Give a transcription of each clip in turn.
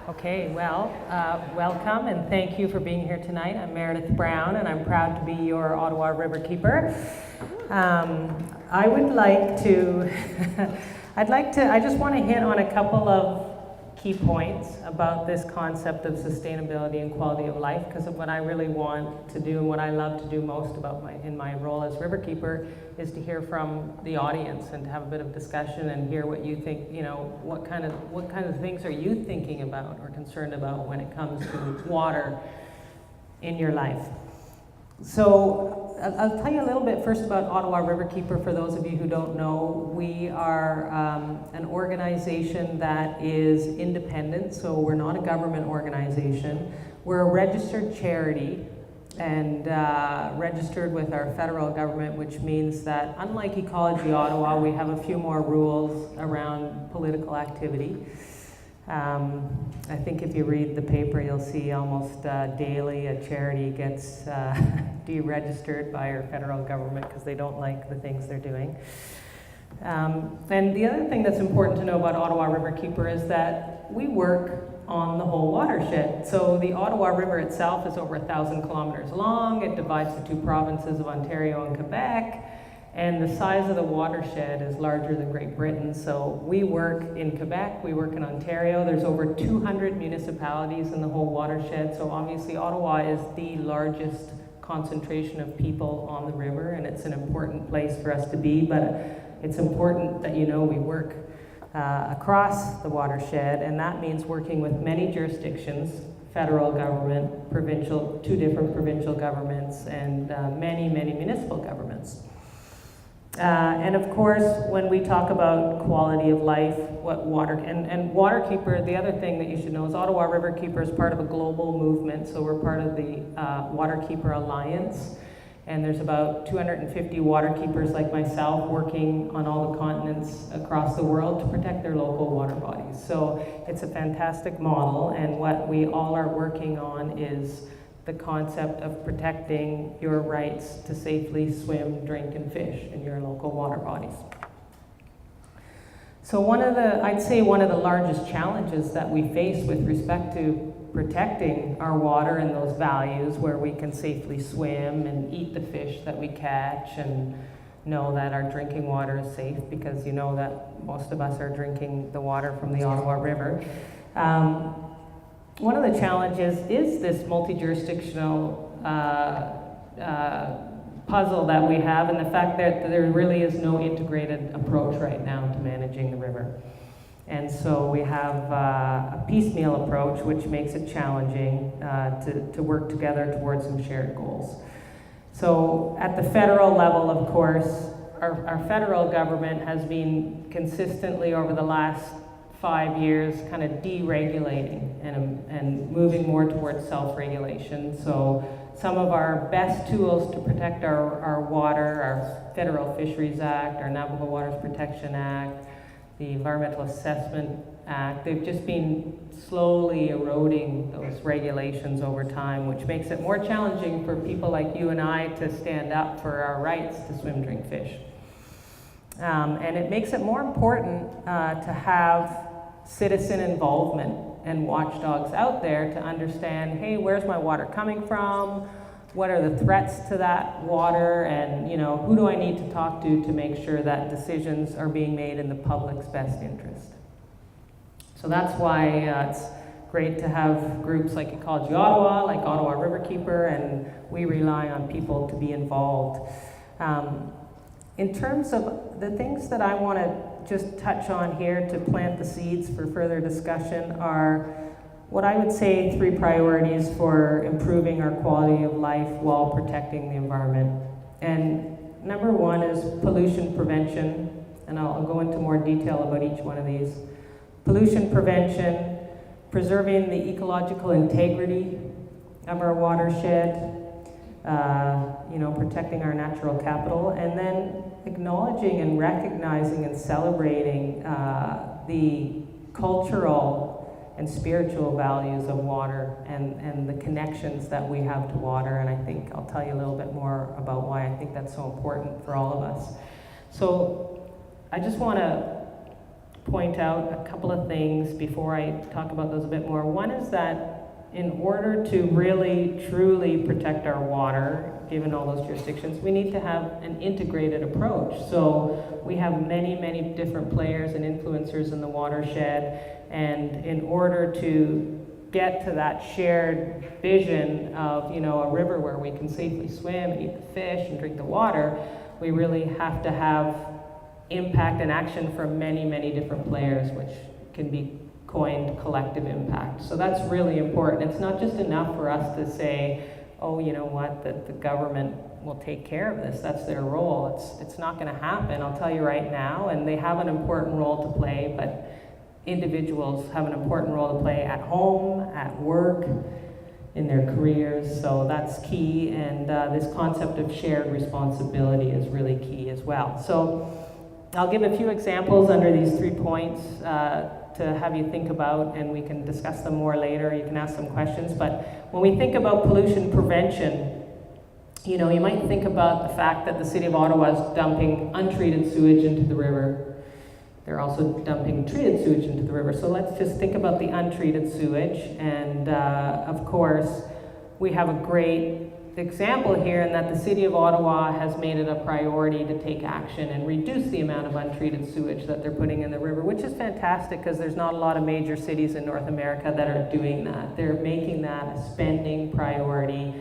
Okay, well, welcome and thank you for being here tonight. I'm Meredith Brown and I'm proud to be your Ottawa Riverkeeper. I would like to, I just want to hit on a couple of key points about this concept of sustainability and quality of life, because of what I really want to do and what I love to do most in my role as Riverkeeper is to hear from the audience and to have a bit of discussion and hear what you think, what kind of things are you thinking about or concerned about when it comes to water in your life. So I'll tell you a little bit first about Ottawa Riverkeeper. For those of you who don't know, we are an organization that is independent, so we're not a government organization. We're a registered charity and registered with our federal government, which means that unlike Ecology Ottawa, we have a few more rules around political activity. I think if you read the paper, you'll see almost daily a charity gets deregistered by our federal government because they don't like the things they're doing. And the other thing that's important to know about Ottawa Riverkeeper is that we work on the whole watershed. So the Ottawa River itself is over 1,000 kilometers long. It divides the two provinces of Ontario and Quebec. And the size of the watershed is larger than Great Britain. So we work in Quebec, we work in Ontario. There's over 200 municipalities in the whole watershed. So obviously Ottawa is the largest concentration of people on the river, and it's an important place for us to be. But it's important that we work across the watershed, and that means working with many jurisdictions, federal government, two different provincial governments, and many municipal governments. And of course, when we talk about quality of life, and Waterkeeper, the other thing that you should know is Ottawa Riverkeeper is part of a global movement, so we're part of the Waterkeeper Alliance, and there's about 250 waterkeepers like myself working on all the continents across the world to protect their local water bodies. So it's a fantastic model, and what we all are working on is the concept of protecting your rights to safely swim, drink, and fish in your local water bodies. So I'd say one of the largest challenges that we face with respect to protecting our water and those values where we can safely swim and eat the fish that we catch and know that our drinking water is safe, because you know that most of us are drinking the water from the Ottawa River. One of the challenges is this multi-jurisdictional puzzle that we have, and the fact that there really is no integrated approach right now to managing the river. And so we have a piecemeal approach, which makes it challenging to work together towards some shared goals. So at the federal level, of course, our federal government has been consistently over the last 5 years kind of deregulating and moving more towards self-regulation. So some of our best tools to protect our water, our Federal Fisheries Act, our Navigable Waters Protection Act, the Environmental Assessment Act, they've just been slowly eroding those regulations over time, which makes it more challenging for people like you and I to stand up for our rights to swim, drink, fish. And it makes it more important to have citizen involvement and watchdogs out there to understand, hey, where's my water coming from? What are the threats to that water? And who do I need to talk to make sure that decisions are being made in the public's best interest? So that's why it's great to have groups like Ecology Ottawa, like Ottawa Riverkeeper, and we rely on people to be involved. In terms of the things that I want to just touch on here to plant the seeds for further discussion are what I would say 3 priorities for improving our quality of life while protecting the environment. And number 1 is pollution prevention, and I'll go into more detail about each one of these. Pollution prevention, preserving the ecological integrity of our watershed, protecting our natural capital, and then acknowledging and recognizing and celebrating the cultural and spiritual values of water and the connections that we have to water. And I think I'll tell you a little bit more about why I think that's so important for all of us. So I just want to point out a couple of things before I talk about those a bit more. One is that in order to really, truly protect our water, given all those jurisdictions, we need to have an integrated approach. So we have many, many different players and influencers in the watershed, and in order to get to that shared vision of, you know, a river where we can safely swim and eat the fish and drink the water, we really have to have impact and action from many, many different players, which can be coined collective impact. So that's really important. It's not just enough for us to say, oh, you know what, that the government will take care of this. That's their role. It's not going to happen, I'll tell you right now, and they have an important role to play, but individuals have an important role to play at home, at work, in their careers, so that's key, and this concept of shared responsibility is really key as well. So I'll give a few examples under these 3 points to have you think about, and we can discuss them more later. You can ask some questions, but when we think about pollution prevention, you know, you might think about the fact that the City of Ottawa is dumping untreated sewage into the river. They're also dumping treated sewage into the river. So let's just think about the untreated sewage. And of course, we have a great example here in that the City of Ottawa has made it a priority to take action and reduce the amount of untreated sewage that they're putting in the river, which is fantastic because there's not a lot of major cities in North America that are doing that. They're making that a spending priority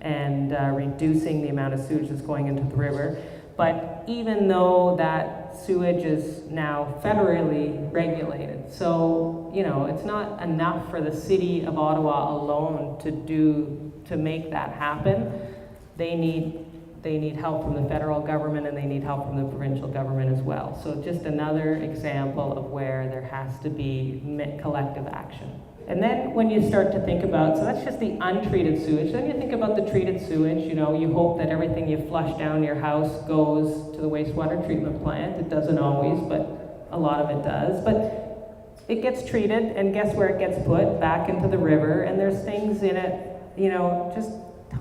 and reducing the amount of sewage that's going into the river. But even though that sewage is now federally regulated, so, you know, it's not enough for the City of Ottawa alone to make that happen. They need help from the federal government, and they need help from the provincial government as well. So just another example of where there has to be collective action. And then when you start to think about, so that's just the untreated sewage, then you think about the treated sewage. You know, you hope that everything you flush down your house goes to the wastewater treatment plant. It doesn't always, but a lot of it does. But it gets treated, and guess where it gets put? Back into the river, and there's things in it, you know, just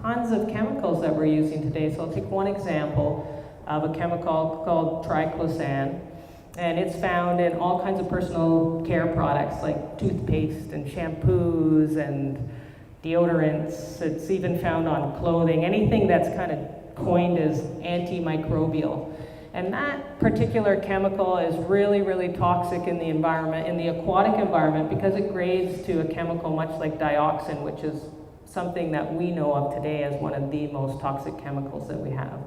tons of chemicals that we're using today. So I'll take one example of a chemical called triclosan. And it's found in all kinds of personal care products like toothpaste and shampoos and deodorants. It's even found on clothing, anything that's kind of coined as antimicrobial. And that particular chemical is really, really toxic in the environment, in the aquatic environment, because it grades to a chemical much like dioxin, which is something that we know of today as one of the most toxic chemicals that we have.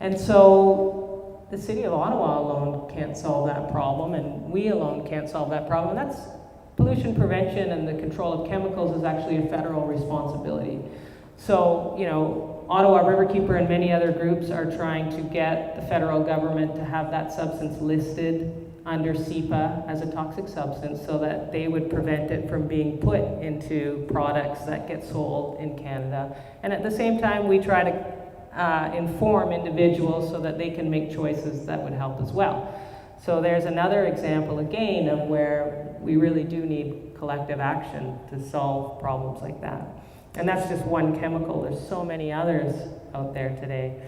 And so the City of Ottawa alone can't solve that problem, and we alone can't solve that problem. And that's pollution prevention, and the control of chemicals is actually a federal responsibility. So, you know, Ottawa Riverkeeper and many other groups are trying to get the federal government to have that substance listed under CEPA as a toxic substance so that they would prevent it from being put into products that get sold in Canada. And at the same time, we try to inform individuals so that they can make choices that would help as well. So there's another example again of where we really do need collective action to solve problems like that. And that's just one chemical. There's so many others out there today.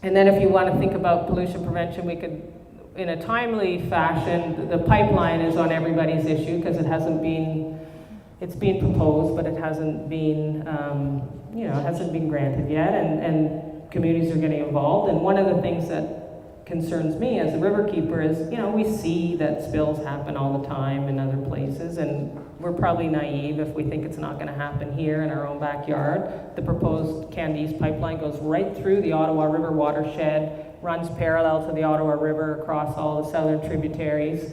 And then if you want to think about pollution prevention, we could, in a timely fashion, the pipeline is on everybody's issue because it's been proposed, but it hasn't been, it hasn't been granted yet, and communities are getting involved. And one of the things that concerns me as a riverkeeper is, you know, we see that spills happen all the time in other places, and we're probably naive if we think it's not going to happen here in our own backyard. The proposed Canada East pipeline goes right through the Ottawa River watershed, runs parallel to the Ottawa River across all the southern tributaries.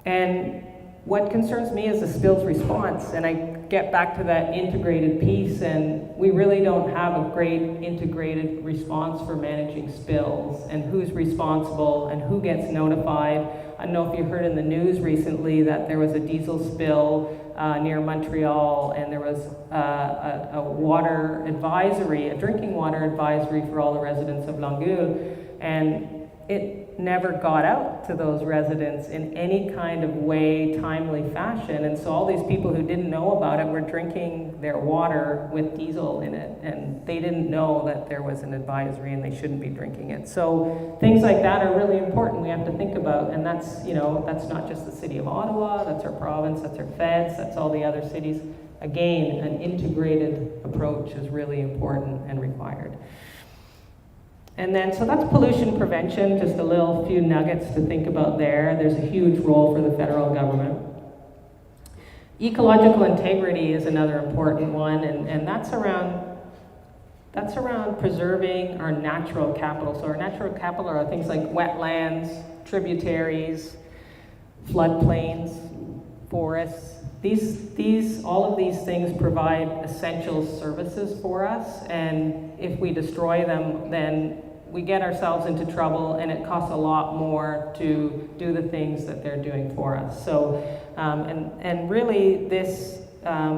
And what concerns me is the spills response, and I get back to that integrated piece, and we really don't have a great integrated response for managing spills and who's responsible and who gets notified. I don't know if you heard in the news recently that there was a diesel spill near Montreal, and there was a water advisory, a drinking water advisory for all the residents of Longueuil, and it never got out to those residents in any kind of way, timely fashion. And so all these people who didn't know about it were drinking their water with diesel in it, and they didn't know that there was an advisory and they shouldn't be drinking it. So things like that are really important we have to think about, and that's, you know, that's not just the city of Ottawa, that's our province, that's our feds, that's all the other cities. Again, an integrated approach is really important and required. And then, so that's pollution prevention, just a few nuggets to think about there. There's a huge role for the federal government. Ecological integrity is another important one, and that's around preserving our natural capital. So our natural capital are things like wetlands, tributaries, floodplains, forests. All of these things provide essential services for us, and if we destroy them, then we get ourselves into trouble, and it costs a lot more to do the things that they're doing for us. So, and really this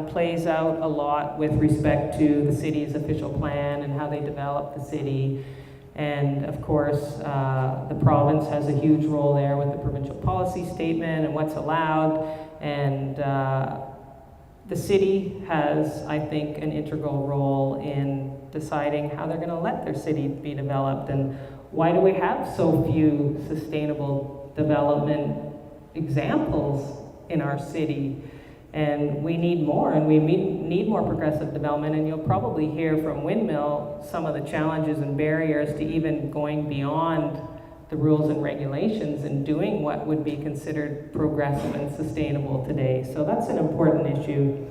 plays out a lot with respect to the city's official plan and how they develop the city. And of course, the province has a huge role there with the provincial policy statement and what's allowed. And the city has, I think, an integral role in deciding how they're going to let their city be developed, and why do we have so few sustainable development examples in our city? And we need more, and we need more progressive development, and you'll probably hear from Windmill some of the challenges and barriers to even going beyond the rules and regulations and doing what would be considered progressive and sustainable today. So that's an important issue.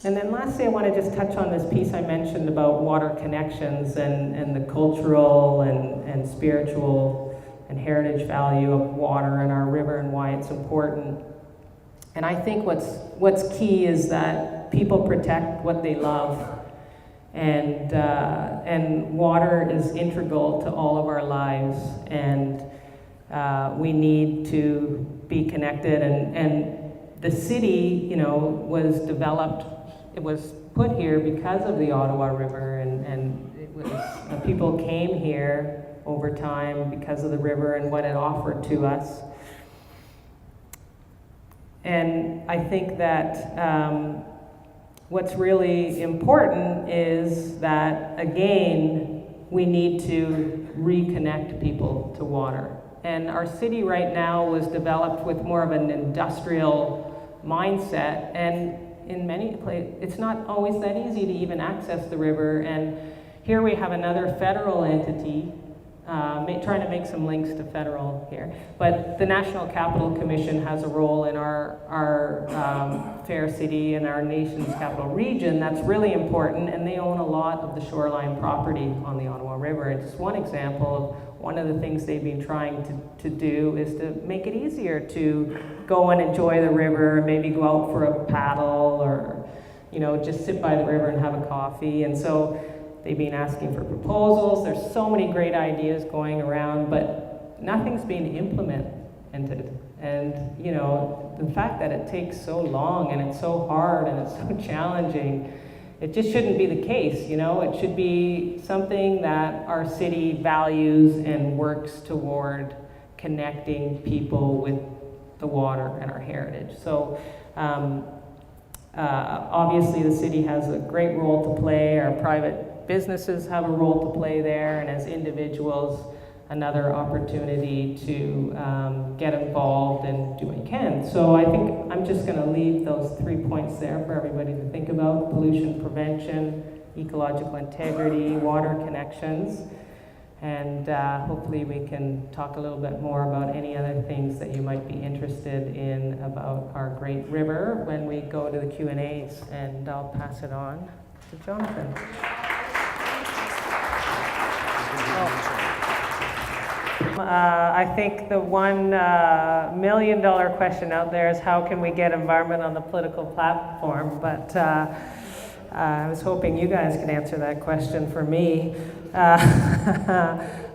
And then lastly, I want to just touch on this piece I mentioned about water connections and the cultural and spiritual and heritage value of water in our river and why it's important. And I think what's key is that people protect what they love. And water is integral to all of our lives, and we need to be connected. And the city, you know, was developed. It was put here because of the Ottawa River, and it was people came here over time because of the river and what it offered to us. And I think that what's really important is that, again, we need to reconnect people to water. And our city right now was developed with more of an industrial mindset, and in many places, it's not always that easy to even access the river. And here we have another federal entity, trying to make some links to federal here. But the National Capital Commission has a role in our fair city and our nation's capital region that's really important, and they own a lot of the shoreline property on the Ottawa River. And just one example of one of the things they've been trying to do is to make it easier to go and enjoy the river, maybe go out for a paddle, or, you know, just sit by the river and have a coffee. And so they've been asking for proposals. There's so many great ideas going around, but nothing's being implemented. And, you know, the fact that it takes so long and it's so hard and it's so challenging, it just shouldn't be the case, you know? It should be something that our city values and works toward connecting people with the water and our heritage. So, obviously the city has a great role to play. Our private businesses have a role to play there, and as individuals, another opportunity to get involved and do what you can. So I think I'm just going to leave those 3 points there for everybody to think about: pollution prevention, ecological integrity, water connections, and hopefully we can talk a little bit more about any other things that you might be interested in about our great river when we go to the Q&As, and I'll pass it on to Jonathan. I think the $1 million question out there is how can we get environment on the political platform, but I was hoping you guys could answer that question for me.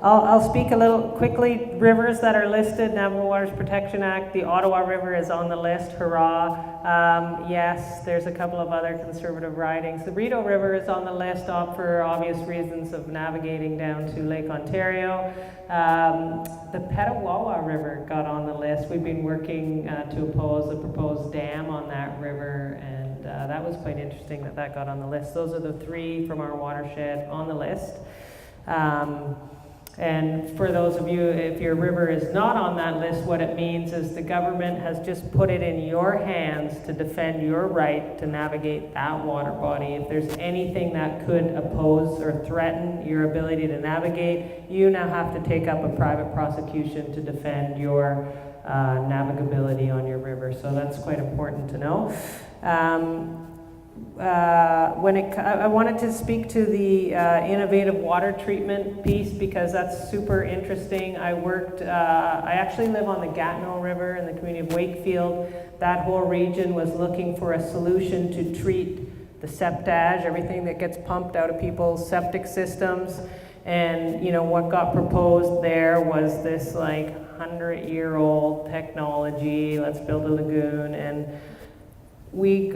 I'll speak a little quickly. Rivers that are listed, Navigable Waters Protection Act, the Ottawa River is on the list, hurrah. Yes, there's a couple of other conservative ridings. The Rideau River is on the list for obvious reasons of navigating down to Lake Ontario. The Petawawa River got on the list. We've been working to oppose a proposed dam on that river, and that was quite interesting that that got on the list. Those are the three from our watershed on the list. And for those of you, if your river is not on that list, what it means is the government has just put it in your hands to defend your right to navigate that water body. If there's anything that could oppose or threaten your ability to navigate, you now have to take up a private prosecution to defend your navigability on your river. So that's quite important to know. I wanted to speak to the innovative water treatment piece because that's super interesting. I actually live on the Gatineau River in the community of Wakefield. That whole region was looking for a solution to treat the septage, everything that gets pumped out of people's septic systems. And what got proposed there was this like 100-year-old technology, let's build a lagoon, and we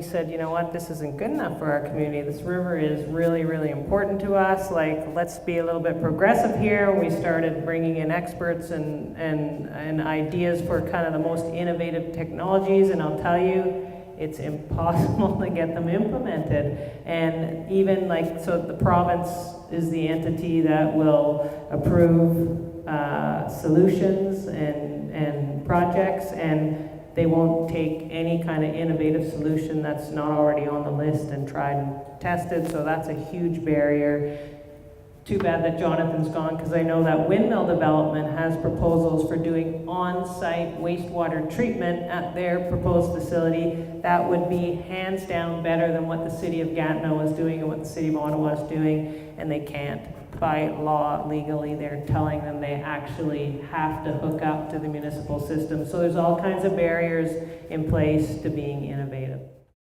said, you know what, this isn't good enough for our community. This river is really, really important to us. Like, let's be a little bit progressive here. We started bringing in experts and ideas for kind of the most innovative technologies, and I'll tell you, it's impossible to get them implemented. And even so the province is the entity that will approve solutions and projects, and they won't take any kind of innovative solution that's not already on the list and tried and tested, so that's a huge barrier. Too bad that Jonathan's gone, because I know that Windmill Development has proposals for doing on-site wastewater treatment at their proposed facility. That would be hands down better than what the city of Gatineau is doing and what the city of Ottawa is doing, and they can't. By law, legally, they're telling them they actually have to hook up to the municipal system. So there's all kinds of barriers in place to being innovative.